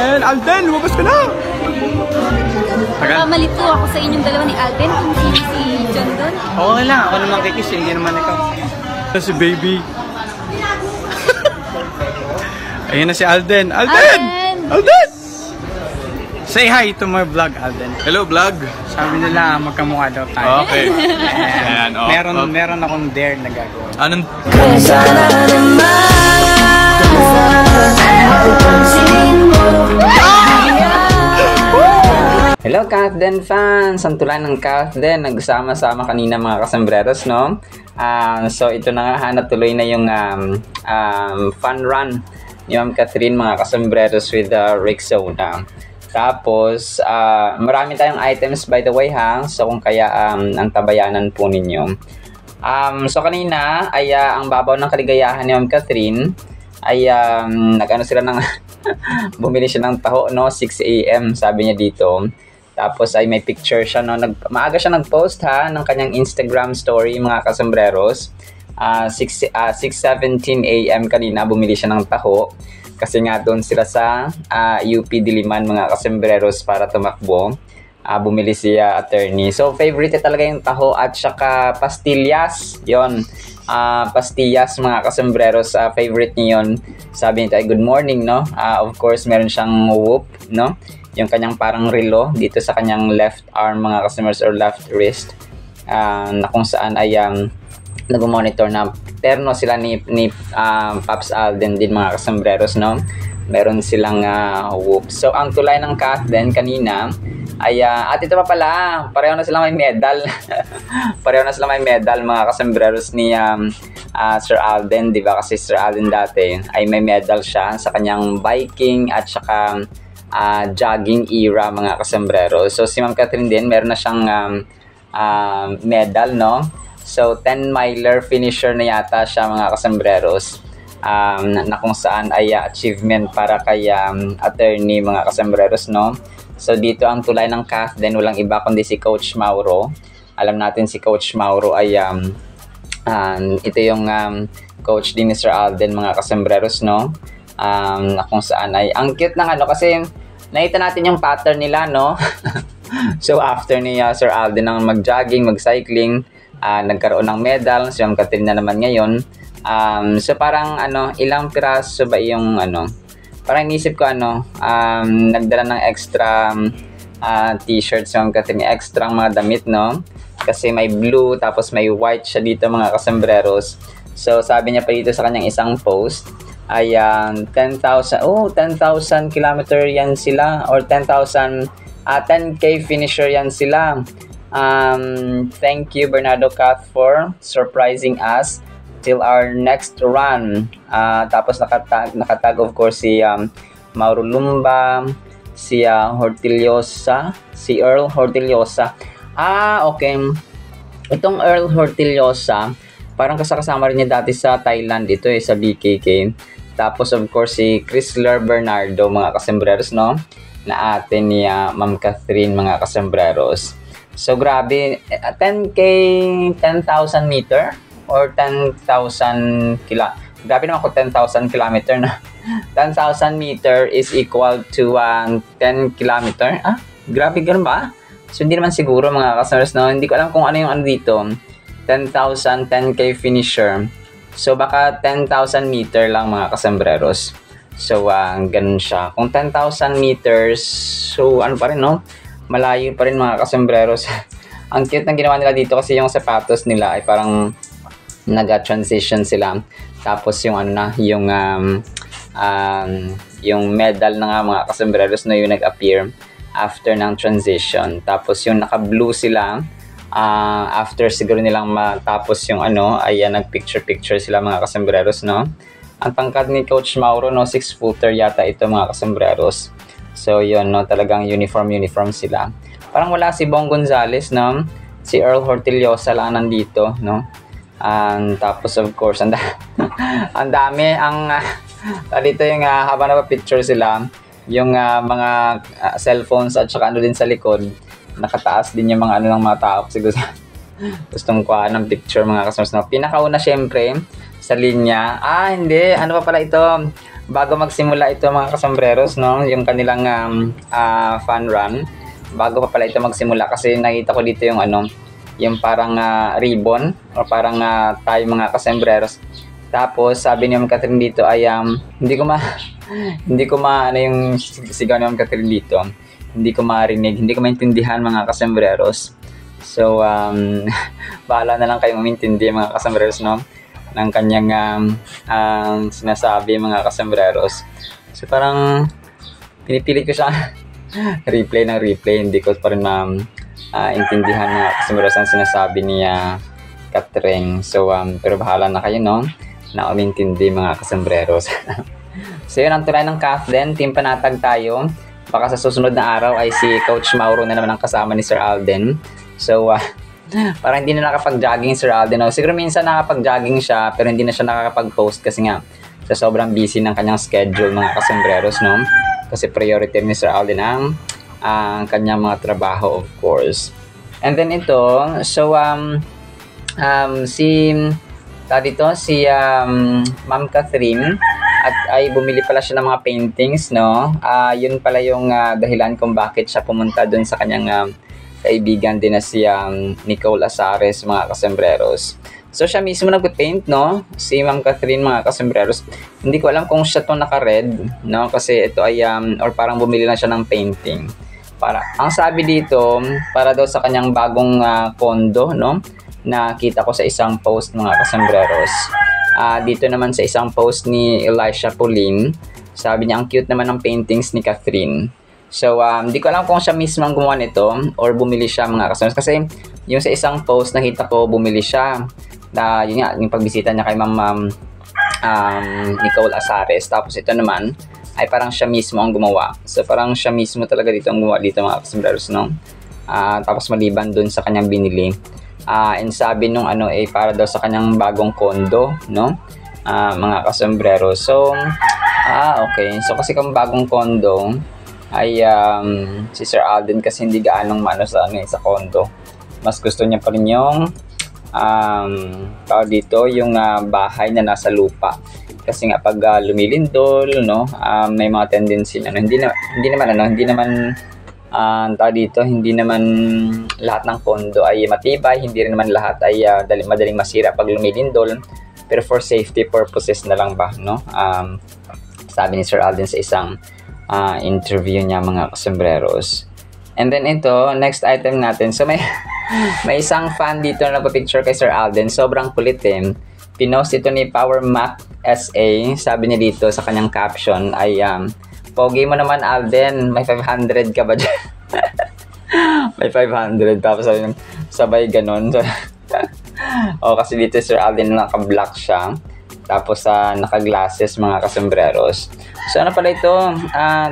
And Alden, lumabas ka na! Malito ako sa inyong dalawa ni Alden kung sino si John doon. Okay lang, ako naman kikis, hindi naman ikaw. Ito si baby. Ayun na si Alden. Alden! Alden! Say hi to my vlog, Alden. Hello, vlog. Sabi nila magkamukha daw tayo. Okay. Ayan, Meron akong dare na gagawin. Anong? Hello Kathden fans! Ang tulad ng Kathden, nagsama-sama kanina mga kasambreros, no? So ito na nga, natuloy na yung fun run ni Ma'am Catherine mga kasambreros with Rexona. Tapos, marami tayong items by the way ha, so kung kaya ang tabayanan po ninyo. So kanina ay ang babaw ng kaligayahan ni Ma'am Catherine ay nag-ano sila ng bumili siya ng taho, no? 6 AM sabi niya dito. Tapos ay may picture siya, no? Maaga siya nag-post ha ng kanyang Instagram story mga kasambreros. 6:17 AM kanina bumili siya ng taho. Kasi nga doon sila sa UP Diliman mga kasambreros para tumakbo. Bumili siya attorney. So favorite talaga yung taho at saka pastillas. Yon. Pastillas mga kasambreros, favorite niya yun. Sabi niya, good morning, no? Of course meron siyang whoop, no? Yung kanyang parang relo dito sa kanyang left arm mga customers or left wrist, na kung saan ay nag-monitor na terno sila ni Pops Alden din mga kasambreros, no? Meron silang whoop. So ang tulay ng Kathden kanina ay at ito pa pala, pareho na sila may medal. Pareho na sila may medal mga kasambreros ni Sir Alden, di ba? Kasi Sir Alden dati ay may medal siya sa kanyang biking at saka jogging era mga kasambreros. So si Ma'am Catherine din meron na siyang medal, no? So 10-miler finisher na yata siya mga kasambreros, na kung saan ay achievement para kay attorney mga kasambreros, no? So dito ang tulay ng Kathden, walang iba kundi si Coach Mauro. Alam natin si Coach Mauro ay ito yung coach din ni Sir Alden mga kasambreros, no? Na kung saan ay ang cute ng kasi nakita natin yung pattern nila, no? So after ni Sir Alden ang mag-jogging, mag-cycling, nagkaroon ng medal. Si Ma'am Catherine na naman ngayon. So parang ilang piraso ba yung parang inisip ko nagdala ng extra t-shirts si Ma'am Catherine, extra mga damit, no? Kasi may blue tapos may white siya dito mga kasambreros. So sabi niya pa dito sa kanyang isang post ay 10,000 kilometer yan sila, or 10K finisher yan sila. Thank you Bernardo Cath for surprising us till our next run. Tapos nakatag of course si Mauro Lumba, si Hortillosa, si Earl Hortillosa. Okay. Itong Earl Hortillosa, parang kasama rin niya dati sa Thailand ito sa BKK. Tapos of course si Chrysler Bernardo mga kasambreros, no? Na ate ni Ma'am Catherine mga kasambreros. So grabe, 10K, 10,000 meter or 10,000 kila. Grabe naman ko 10,000 kilometer na. 10,000 meter is equal to 10 kilometer. Grabe, ganun ba? So hindi naman siguro mga kasambreros, no? Hindi ko alam kung ano yung dito. 10,000, 10K finisher. So baka 10,000 meter lang mga kasambreros. So ganun siya. Kung 10,000 meters, so ano pa rin, no? Malayo pa rin mga kasambreros. Ang cute ng ginawa nila dito kasi yung sapatos nila ay parang nag-transition sila. Tapos yung yung medal na nga mga kasambreros na yung nag-appear after ng transition. Tapos yung naka-blue sila, after siguro nilang matapos yung ay nag-picture sila mga kasambreros, no? Ang tangkad ni Coach Mauro, no, 6-footer yata ito mga kasambreros. So yun, no, talagang uniform sila. Parang wala si Bong Gonzales, no? Si Earl Hortillosa lang nandito, no? Tapos of course ang dami dito yung habang napa-picture sila, yung mga cellphones at saka din sa likod, nakataas din yung mga ng mga tao siguro gustong kuha ng picture mga kasama. Pinakauna syempre sa linya, hindi, ano pa pala ito, bago magsimula ito mga kasambreros, no, yung kanilang fun run, bago pa pala ito magsimula kasi nakita ko dito yung yung parang ribbon o parang tayo mga kasambreros. Tapos sabi ni Ma'am Catherine dito ay hindi ko ano yung sigaw ni Ma'am Catherine dito. Hindi ko marinig, hindi ko maintindihan mga kasambreros. So bahala na lang kayong umintindi mga kasambreros, no, ng kanyang sinasabi mga kasambreros. So parang pinipilit ko siya replay, hindi ko pa rin intindihan mga kasambreros ang sinasabi niya Catherine. So pero bahala na kayo, no, na umintindi mga kasambreros. So yun ang tulay ng Kathleen, team panatag tayo. Baka sa susunod na araw ay si Coach Mauro na naman ang kasama ni Sir Alden. So parang hindi na nakapag-jogging Sir Alden. No? Siguro minsan nakapag-jogging siya pero hindi na siya nakakapag-post kasi nga sa sobrang busy ng kanyang schedule mga kasambreros, no? Kasi priority ni Sir Alden ang kanyang mga trabaho, of course. And then ito, so si Ma'am Catherine ay bumili pala siya ng mga paintings, no? Yun pala yung dahilan kung bakit siya pumunta dun sa kanyang kaibigan din na si Nicole Azares mga kasambreros. So siya mismo nag-paint, no? Si Ma'am Catherine mga kasambreros. Hindi ko alam kung siya to naka-red, no? Kasi ito ay or parang bumili lang siya ng painting. Ang sabi dito, para daw sa kanyang bagong condo, no? Nakita ko sa isang post mga kasambreros. Dito naman sa isang post ni Elisha Pauline, sabi niya ang cute naman ng paintings ni Catherine. So hindi ko alam kung siya mismo ang gumawa nito or bumili siya mga kasambreros. Kasi yung sa isang post nakita ko bumili siya. Yun nga, yung pagbisita niya kay Ma'am Nicole Azares. Tapos ito naman ay parang siya mismo ang gumawa. So parang siya mismo talaga dito ang gumawa dito mga kasambreros, no? Tapos maliban dun sa kanyang binili. And sabi nung para daw sa kanyang bagong condo, no? Mga kasombrero. So okay. So kasi kung bagong condo ay si Sir Alden kasi hindi gaanong sa condo. Mas gusto niya pa rin yung dito yung bahay na nasa lupa. Kasi nga pag lumilindol, no, may mga tendency na hindi naman lahat ng condo ay matibay, hindi rin naman lahat ay madaling masira pag lumilindol, pero for safety purposes na lang ba, no? Sabi ni Sir Alden sa isang interview niya mga kasambreros. And then ito, next item natin. So may isang fan dito na nagpa-picture kay Sir Alden, sobrang kulit Pinost ito ni Power Mac SA. Sabi niya dito sa kanyang caption ay pogi mo naman Alden, may 500 ka ba dyan? May 500. Tapos sabay ganon. Kasi dito Sir Alden naka-black siya. Tapos naka-glasses mga kasambreros. So ano pala ito?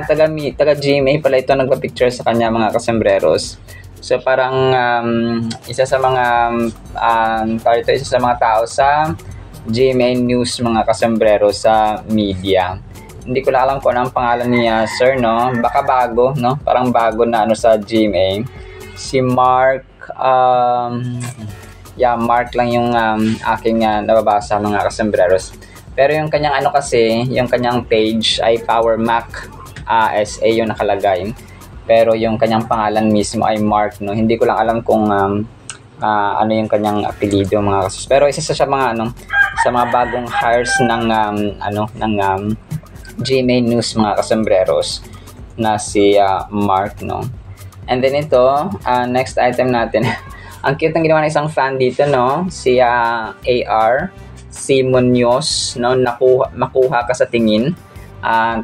Taga GMA pala ito nagpa-picture sa kanya mga kasambreros. So parang isa sa mga tao sa GMA News mga kasombrero sa media. Hindi ko lang alam kung ano ang pangalan niya, sir, no? Baka bago, no? Parang bago na sa GMA. Si Mark, Mark lang yung aking nababasa mga kasombreros. Pero yung kanyang yung kanyang page ay Power Mac SA yung nakalagay. Pero yung kanyang pangalan mismo ay Mark, no? Hindi ko lang alam kung ano yung kanyang apelido mga kasos. Pero isa sa mga sa mga bagong hires ng GMA News mga kasombreros na si Mark, no. And then ito, next item natin. Ang cute ng ginawa ng isang fan dito, no, si AR si Munoz, no, makuha ka sa tingin.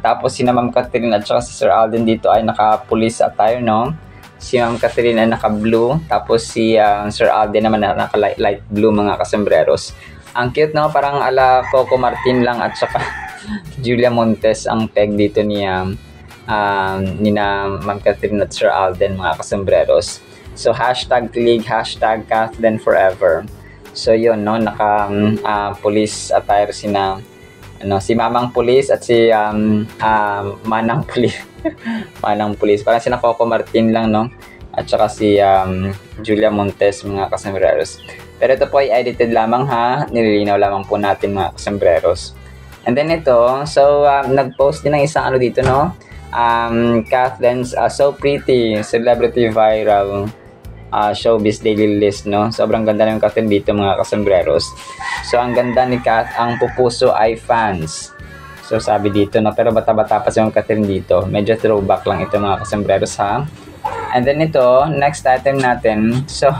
Tapos si Ma'am Catherine at saka si Sir Alden dito ay naka-police attire, no. Si Ma'am Catherine ay naka-blue, tapos si Sir Alden naman na naka-light blue mga kasombreros. Ang cute, no, parang ala Coco Martin lang at saka Julia Montes ang peg dito niya ni Ma'am Catherine at Sir Alden mga kasombreros. So #League, #Kathleen Forever. So yun, no, naka-police attire si Mamang Police at si Manang Police. Manang Police. Parang si Coco Martin lang, no? At saka si Julia Montes mga kasombreros. Pero ito po ay edited lamang, ha. Nililinaw lamang po natin mga kasombreros. And then ito, so nag-post din ng isang ano dito, no? Kathleen's So Pretty, Celebrity Viral Showbiz Daily List, no? Sobrang ganda ng Kathleen dito, mga kasembreros. So, ang ganda ni Kath, ang pupuso ay fans. So, sabi dito, no? Pero bata-bata pa si Kathleen dito. Medyo throwback lang ito, mga kasembreros, ha? And then ito, next item natin. So,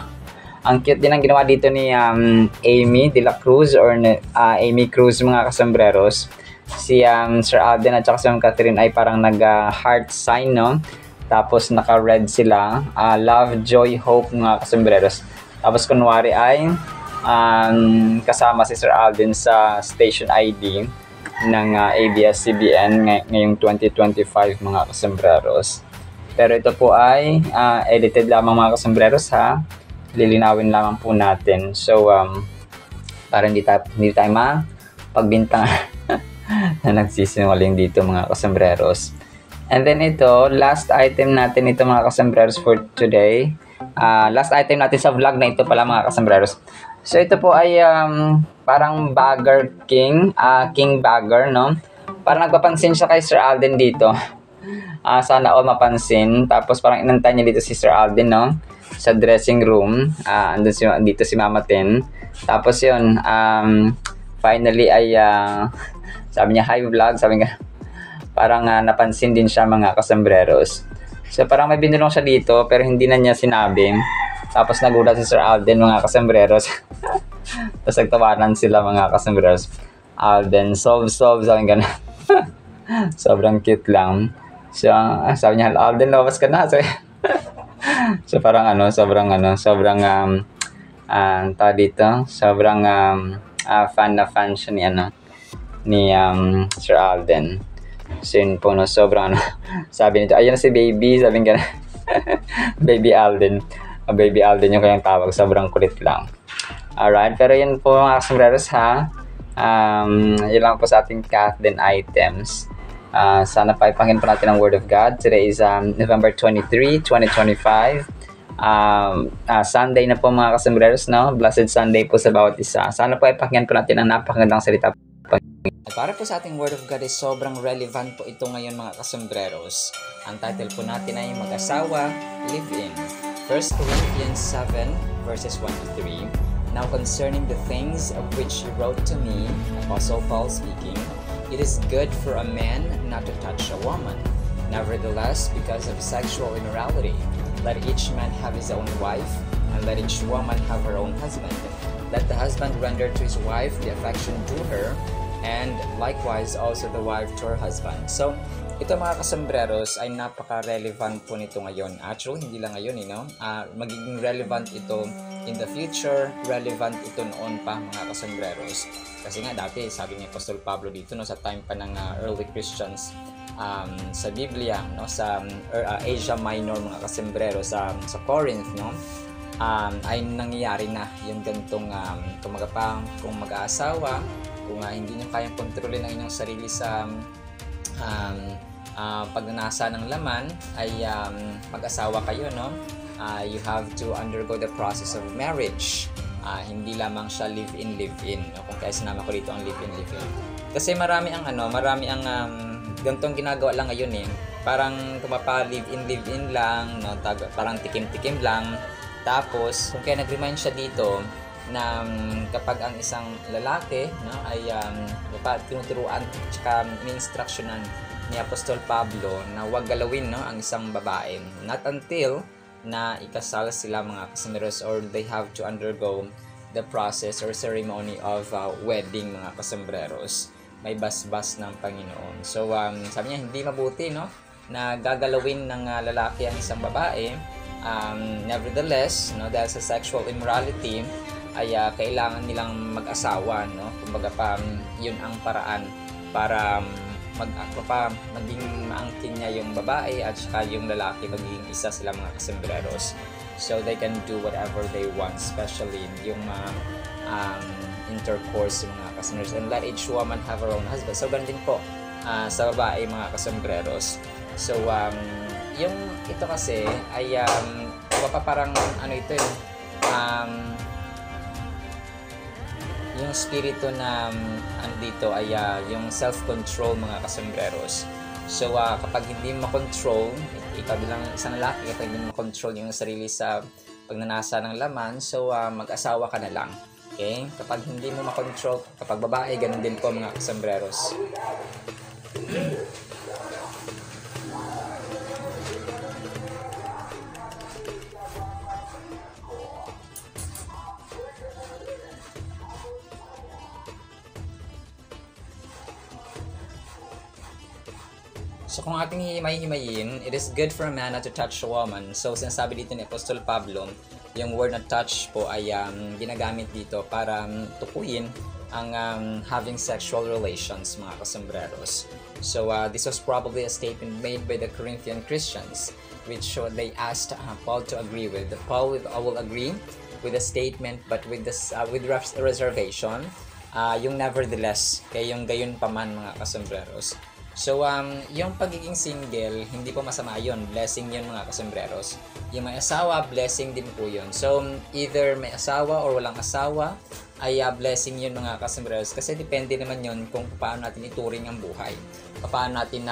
ang cute din ang ginawa dito ni Amy de la Cruz or Amy Cruz, mga kasembreros. Si Sir Alden at saka si Catherine ay parang nag-heart sign, no? Tapos naka-red sila. Love, joy, hope, mga kasembreros. Tapos kunwari ay kasama si Sir Alden sa station ID ng ABS-CBN ngayong 2025, mga kasembreros. Pero ito po ay edited lamang, mga kasembreros, ha. Lilinawin lamang po natin. So, para hindi tayo mapagbintang na nagsisinungaling dito, mga kasembreros. And then ito, last item natin ito, mga kasembreros, for today. Last item natin sa vlog na ito pala, mga kasembreros. So ito po ay parang bagger king, king bagger, no? Parang nagpapansin siya kay Sir Alden dito. Sana all mapansin. Tapos parang inantay niya dito si Sir Alden, no? Sa dressing room. Dito si Mama Tin. Tapos yun, finally ay sabi niya, hi vlog, sabi nga. Parang napansin din siya, mga kasembreros. So parang may binulong siya dito pero hindi na niya sinabi. Tapos nagulat si Sir Alden, mga kasembreros. Tapos nagtawanan sila, mga kasembreros. Alden, solve, sabi nga. Sobrang cute lang. So sabi niya, Alden, labas ka na. So parang sobrang tawag dito, sobrang fan siya ni Sir Alden. So yun po, no, sobrang sabi nito, ayun na si baby, sabi nga baby Alden. Baby Alden yung kayang tawag, sobrang kulit lang. Alright, pero yun po, mga kasembreros, ha. Yun lang po sa ating Kathleen items. Sana pa ipangin po natin ang Word of God. Today is November 23, 2025. Sunday na po, mga kasembreros, no? Blessed Sunday po sa bawat isa. Sana po ipakinggan po natin ang napakagandang salita. At para po sa ating Word of God ay sobrang relevant po ito ngayon, mga kasembreros. Ang title po natin ay Mag-asawa, Live-in. 1 Corinthians 7 verses 1 to 3. Now concerning the things of which he wrote to me, Apostle Paul speaking, it is good for a man not to touch a woman. Nevertheless, because of sexual immorality, let each man have his own wife, and let each woman have her own husband. Let the husband render to his wife the affection due her, and likewise also the wife to her husband. So, ito, mga kasembreros, ay napaka-relevant po nito ngayon. Actually, hindi lang ngayon, magiging relevant ito in the future, relevant ito noon pa, mga kasembreros. Kasi nga dati, sabi ni Apostol Pablo dito, no, sa time pa ng early Christians, sa Biblia, no, sa Asia Minor, mga kasembreros, sa Corinth, no, ay nangyayari na yung ganitong kung mag-aasawa, kung hindi nyo kayang kontrolin ang inyong sarili sa pagnanasa ng laman, ay mag-asawa kayo, no? You have to undergo the process of marriage. Hindi lamang siya live-in. No? Kung kaya sinama ko dito ang live-in. Kasi marami ang ganitong ginagawa lang ngayon, parang tumapa live-in lang, no? Parang tikim-tikim lang. Tapos, kung kaya nag-remind siya dito na kapag ang isang lalaki, no, ay tinuturuan at in-instructionan ni Apostol Pablo na huwag galawin, no, ang isang babae, not until na ikasal sila, mga kasembreros, or they have to undergo the process or ceremony of wedding, mga kasembreros. May basbas ng Panginoon. So sabi niya, hindi mabuti, no, na gagalawin ng lalaki ang isang babae. Nevertheless, no, dahil sa sexual immorality, ay kailangan nilang mag-asawa, no? Kumbaga yun ang paraan para maging maangkin niya yung babae at saka yung lalaki magiging isa sila, mga kasembreros. So they can do whatever they want, especially yung intercourse, mga kasembreros. And let each woman have her own husband. So ganun din po sa babae, mga kasembreros. So yung ito kasi ay parang ito yung spirito na andito ay yung self-control mga kasembreros. So kapag hindi mo makontrol, ikaw bilang isang lalaki, kapag hindi mo makontrol yung sarili sa pagnanasa ng laman, so mag-asawa ka na lang. Okay? Kapag hindi mo makontrol, kapag babae, ganun din po mga kasembreros. So kung ating hihimay-himayin, it is good for a man not to touch a woman. So sinasabi dito ni Apostol Pablo, yung word na touch po ay ginagamit dito para tukuyin ang having sexual relations mga kasembreros. So this was probably a statement made by the Corinthian Christians which they asked Paul to agree with. Paul will agree with the statement but with reservation, yung nevertheless, kaya yung gayon pa man mga kasembreros. So, yung pagiging single, hindi po masama yun. Blessing yun mga kasembreros. Yung may asawa, blessing din po yun. So, either may asawa or walang asawa, ay blessing yun mga kasembreros. Kasi depende naman yun kung paano natin ituring ang buhay. Paano natin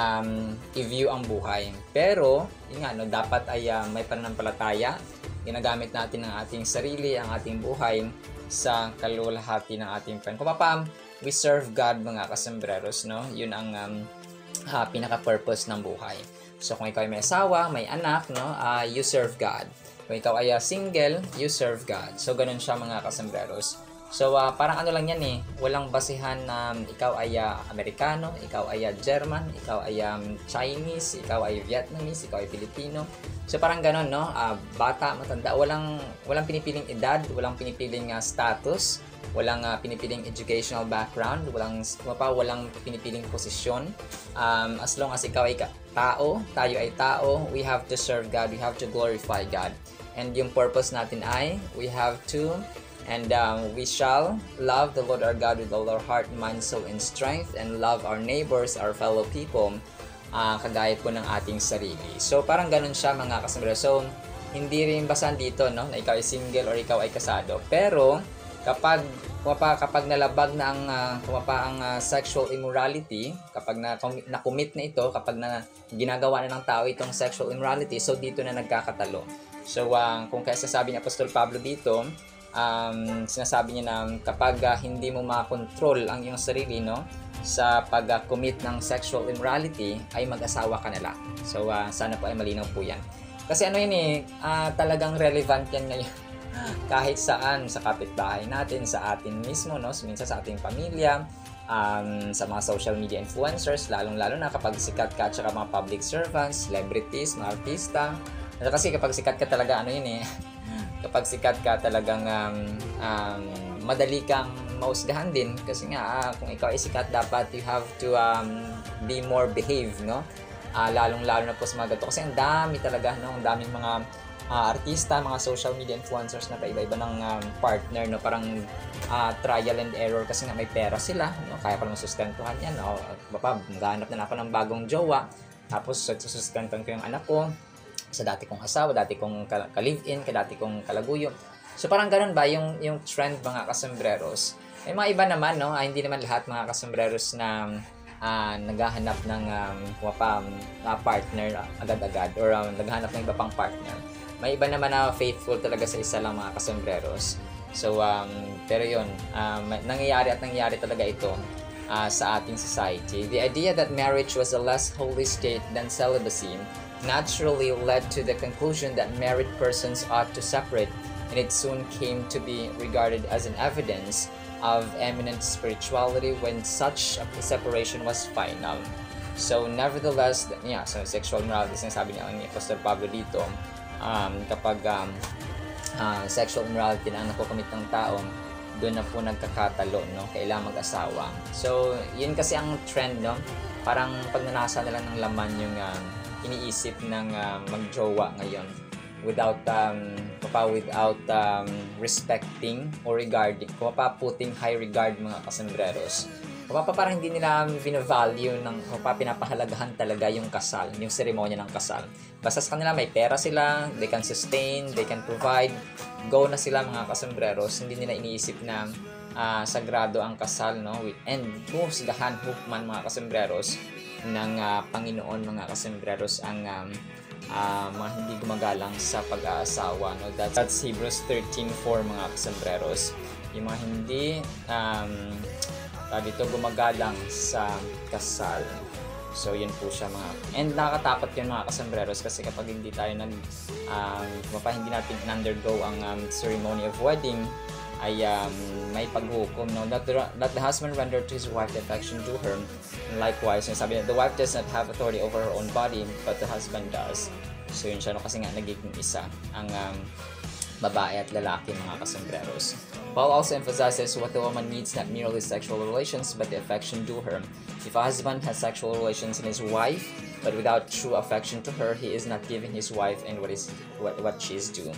i-view ang buhay. Pero, yun nga, no, dapat ay may pananampalataya. Ginagamit natin ang ating sarili, ang ating buhay sa kalulahati ng ating Kung we serve God mga kasembreros, no? Yun ang pinaka-purpose ng buhay. So kung ikaw ay may asawa, may anak, no, you serve God. Kung ikaw ay single, you serve God. So ganun siya mga kasembreros. So parang ano lang yan eh, walang basihan na ikaw ay Amerikano, ikaw ay German, ikaw ay Chinese, ikaw ay Vietnamese, ikaw ay Filipino. So parang ganun, no? Bata, matanda, walang pinipiling edad, walang pinipiling status, walang pinipiling educational background, walang pinipiling posisyon. As long as ikaw ay tao, tayo ay tao, we have to serve God, we have to glorify God. And yung purpose natin ay, we have to, and we shall love the Lord our God with all our heart, mind, soul, and strength, and love our neighbors, our fellow people, kagaya po ng ating sarili. So parang ganun siya mga kasembreros. So hindi rin basan dito, no, na ikaw ay single or ikaw ay kasado. Pero kapag nalabag na ang sexual immorality, kapag na-commit na ito, kapag ginagawa na ng tao itong sexual immorality, so dito na nagkakatalo. So kung kaya sasabi ni Apostol Pablo dito, sinasabi niya na kapag hindi mo makontrol ang iyong sarili, no, sa pag-commit ng sexual immorality, ay mag-asawa ka na lang. So sana po ay malinaw po yan. Kasi ano yun eh, talagang relevant yan ngayon. Kahit saan, sa kapitbahay natin, sa atin mismo, no? Minsan sa ating pamilya, sa mga social media influencers, lalong-lalo na kapag sikat ka at saka mga public servants, celebrities, mga artista. Kasi kapag sikat ka talaga, ano yun eh, kapag sikat ka talagang madali kang mausgahan din. Kasi nga, kung ikaw ay sikat, dapat you have to be more behave, no? Lalong-lalo na po sa mga ganito. Kasi ang dami talaga, no? Ang daming mga artista, mga social media influencers na iba-iba ng partner, no? Parang trial and error kasi nga may pera sila, no? Kaya pa naman sustentuhan yan, no? Maghanap na ako ng bagong jowa, tapos sustentuhan ko yung anak ko sa dati kong asawa, dati kong ka-live-in, dati kong kalaguyo. So parang ganun ba yung trend mga kasembreros? May mga iba naman, no? Hindi naman lahat mga kasembreros na naghahanap ng partner agad-agad or naghahanap ng iba pang partner. May iba naman na faithful talaga sa isa lang mga kasembreros. So, pero yun, nangyayari talaga ito sa ating society. The idea that marriage was a less holy state than celibacy naturally led to the conclusion that married persons ought to separate, and it soon came to be regarded as an evidence of eminent spirituality when such a separation was final. So, nevertheless, so sexual morality, sinasabi niya ni Pastor Pablo dito, kapag sexual immorality na ang nakukumit ng tao, doon na po nagkakatalo, no? Kailangan mag-asawa. So, yun kasi ang trend, no? Parang pag nanasa na lang ng laman yung iniisip ng magjowa ngayon without respecting or regarding, putting high regard mga kasembreros. Parang hindi nila vina-value pinapahalagahan talaga yung kasal, yung seremonya ng kasal. Basta sa kanila may pera sila, they can sustain, they can provide, go na sila mga kasembreros. Hindi nila iniisip na sagrado ang kasal, no? And husgahan hukman mga kasembreros ng Panginoon, mga kasembreros, ang mga hindi gumagalang sa pag-aasawa, no? That's Hebrews 13:4 mga kasembreros. Yung mga hindi dito gumagalang sa kasal. So yun po siya mga, and nakakatakot yun mga kasembreros, kasi kapag hindi tayo hindi natin undergo ang ceremony of wedding, ay may paghukom, no? That the husband render to his wife the affection due her. And likewise, sabi niya, the wife does not have authority over her own body, but the husband does. So yun siya, no? Kasi nga nagiging isa ang babae at lalaki mga kasembreros. Paul also emphasizes what the woman needs, not merely sexual relations, but the affection due her. If a husband has sexual relations in his wife, but without true affection to her, he is not giving his wife and what she is due.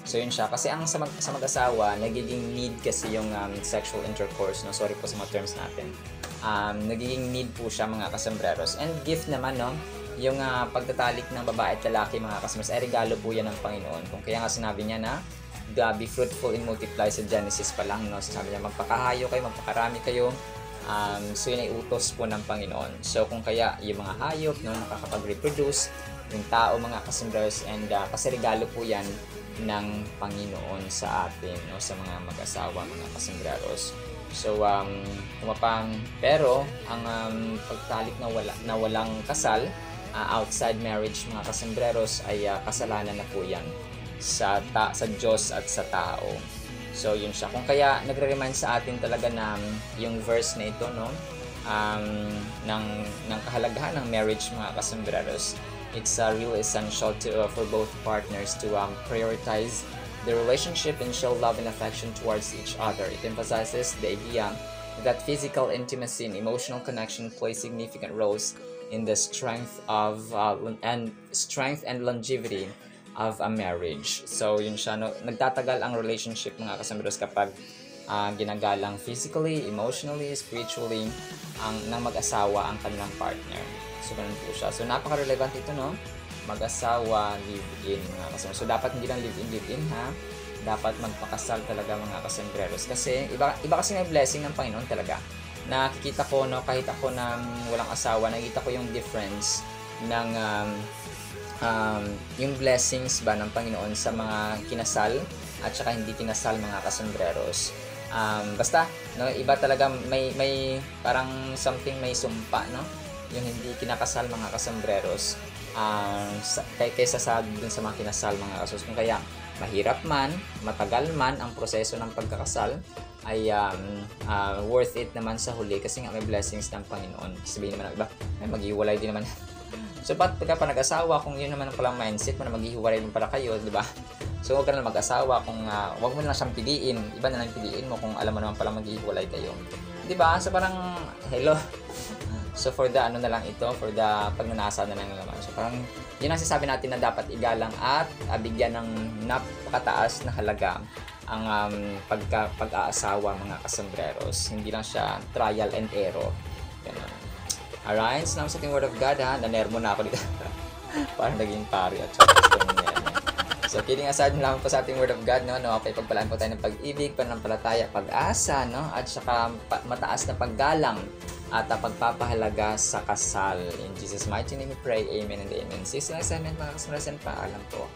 So yun siya, kasi ang sa mag-asawa, nagiging need kasi yung sexual intercourse, no? Sorry po sa mga terms natin. Nagiging need po siya mga kasembreros. And gift naman, no? Yung pagtatalik ng babae at lalaki mga kasembreros, ay regalo po yan ng Panginoon. Kung kaya nga sinabi niya na, be fruitful and multiply sa Genesis pa lang, no? So, sabi niya, magpakahayo kayo, magpakarami kayo. So yun ay utos po ng Panginoon. So kung kaya yung mga hayop, no, nakakapag-reproduce, yung tao mga kasembreros, and kasi regalo po yan ng Panginoon sa atin, no, sa mga mag-asawa, mga kasembreros. So pero ang pagtalik na walang kasal, outside marriage mga kasembreros, ay kasalanan na po yan sa Diyos at sa tao. So yun siya. Kung kaya nagre-remind sa atin talaga na yung verse na ito, no, ng kahalagahan ng marriage mga kasembreros. It's really essential for both partners to prioritize the relationship and show love and affection towards each other. It emphasizes the idea that physical intimacy and emotional connection play significant roles in the strength and longevity of a marriage. So yun siya, no? Nagtatagal ang relationship mga kasembreros kapag ginagalang physically, emotionally, spiritually ng mag-asawa ang kanilang partner. So ganun po siya. So napaka-relevant ito, no? Mag-asawa, live-in mga kasembreros. So dapat hindi lang live-in ha. Dapat magpakasal talaga mga kasembreros. Kasi iba kasi may blessing ng Panginoon talaga. Nakikita ko, no, kahit ako na walang asawa, nakikita ko yung difference ng yung blessings ba ng Panginoon sa mga kinasal at saka hindi kinasal mga kasembreros. Basta, no, iba talaga, may parang something, may sumpa, no, yung hindi kinakasal mga kasembreros, kaysa dun sa mga kinasal mga kasembreros. Kung kaya mahirap man, matagal man ang proseso ng pagkakasal, ay worth it naman sa huli, kasi nga may blessings ng Panginoon. Sabihin naman ng iba, ay maghiwalay din naman. So, pagka pa nag-asawa, kung yun naman ang palang mindset mo na maghihiwalay din pala kayo, di ba? So, huwag ka na mag-asawa kung huwag mo na lang siyang piliin. Iba na lang piliin mo kung alam mo naman palang maghihiwalay kayo. Di ba? So, parang, hello. So, for the na lang ito, for the pagnanasa na lang naman. So, parang, yun ang sasabi natin na dapat igalang at bigyan ng napakataas na halaga ang pag-aasawa mga kasembreros. Hindi lang siya trial and error. Ganun. Alright, salamat sa ating Word of God ha. Nanermo na ako dito. Parang naging pari at so, kidding aside lang po sa ating Word of God, no? Okay, pagpalaan po tayo ng pag-ibig, pananampalataya, pag-asa, no? At saka mataas na paggalang at pagpapahalaga sa kasal. In Jesus' mighty name we pray, amen and amen. See you next time, mga kasamaran, paalam po.